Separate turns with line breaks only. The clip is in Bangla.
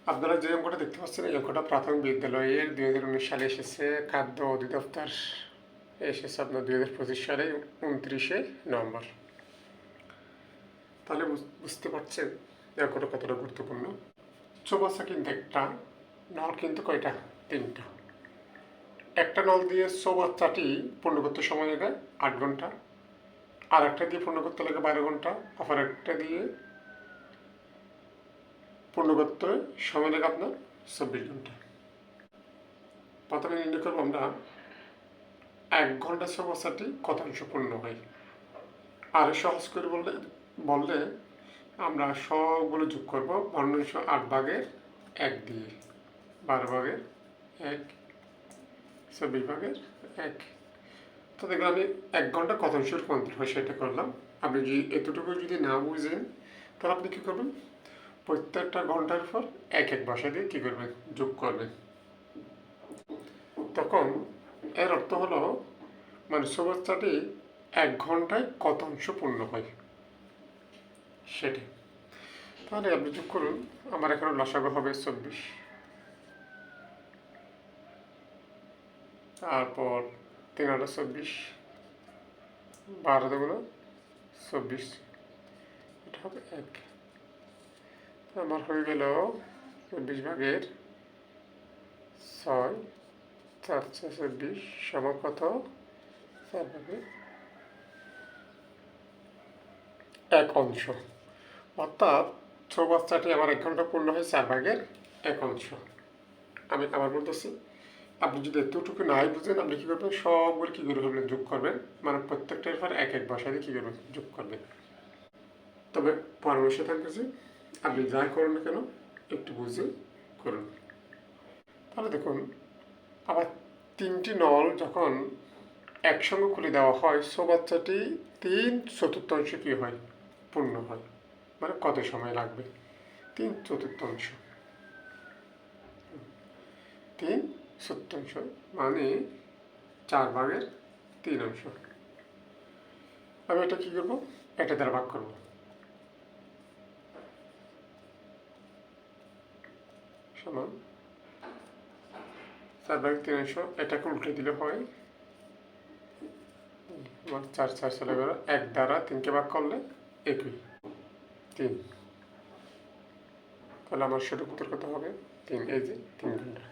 আপনারা যে অঙ্কটা দেখতে পাচ্ছেন এই অঙ্কটা প্রাথমিক বিদ্যালয়ের 2019 সালে এসেছে, খাদ্য অধিদপ্তর এসেছে আপনার 2025 সালে 29শে নভেম্বর। তাহলে বুঝতে পারছেন এই অঙ্কটা কতটা গুরুত্বপূর্ণ। চৌবাচ্চা কিন্তু একটা, নল কিন্তু কয়টা? তিনটা। একটা নল দিয়ে চৌবাচ্চাটি পূর্ণ করতে সময় লাগে 8 ঘন্টা, আর একটা দিয়ে পূর্ণ করতে লাগে 12 ঘন্টা, আবার একটা দিয়ে পূর্ণ করতে সময় লাগে আপনার 24 ঘন্টা। প্রথমে নির্ণয় করবো আমরা 1 ঘন্টা চৌবাচ্চাটি কত অংশ পূর্ণ হয়। আর সহজ করে বললে আমরা সবগুলো যোগ করবো ভগ্নাংশ 8 ভাগের 1 দিয়ে, 12 ভাগের 1, 24 ভাগের 1। তো দেখলাম আমি 1 ঘন্টা কত অংশ রূপান্তর হয় সেটা করলাম। আপনি যদি এতটুকু যদি না বুঝেন তাহলে আপনি কী করবেন, প্রত্যেকটা ঘন্টার পর 1 বসা দিয়ে কী করবেন, যোগ করবেন। তখন এর অর্থ হলো মানে চৌবাচ্চাটি 1 ঘন্টায় কত অংশ পূর্ণ হয় সেটি। তাহলে আপনি যোগ করুন, আমার এখানে লসাগু হবে 24, তারপর 3 × 24, 12 দুগুণ 24, এটা হবে 1। আমার হয়ে গেল 24 ভাগের 6, 4 × 24 সমান কত? 4 ভাগের 1 অংশ। অর্থাৎ চৌবাচ্চাটি আমার 1 ঘন্টা পূর্ণ হয় 4 ভাগের 1 অংশ। আমি আবার বলতেছি, আপনি যদি এতটুকু নাই বুঝেন আপনি কী করবেন, সবগুলো কী করে ফেলবেন, যোগ করবেন, মানে প্রত্যেকটার পর 1 বসায় দিয়ে কী করবেন, যোগ করবেন। তবে পরামর্শ থাকতেছে আপনি যাই করুন না কেন একটু বুঝে করুন। তাহলে দেখুন, আবার 3টি নল যখন একসঙ্গে খুলে দেওয়া হয় চৌবাচ্চাটি 3/4 কী হয়, পূর্ণ হয়। মানে কত সময় লাগবে? 3/4, 3/4 মানে 4 ভাগের 3 অংশ। আমি এটা কী করবো, এটা দ্বারা ভাগ করবো, সমান 4 ভাগের 3 অংশ। এটাকে উল্টে দিলে হয় আমার 4 4 চলে গেল, 1 দ্বারা 3কে ভাগ করলে 1, 3। তাহলে আমার সঠিক উত্তর কত হবে? 3, এই যে 3 ঘন্টা।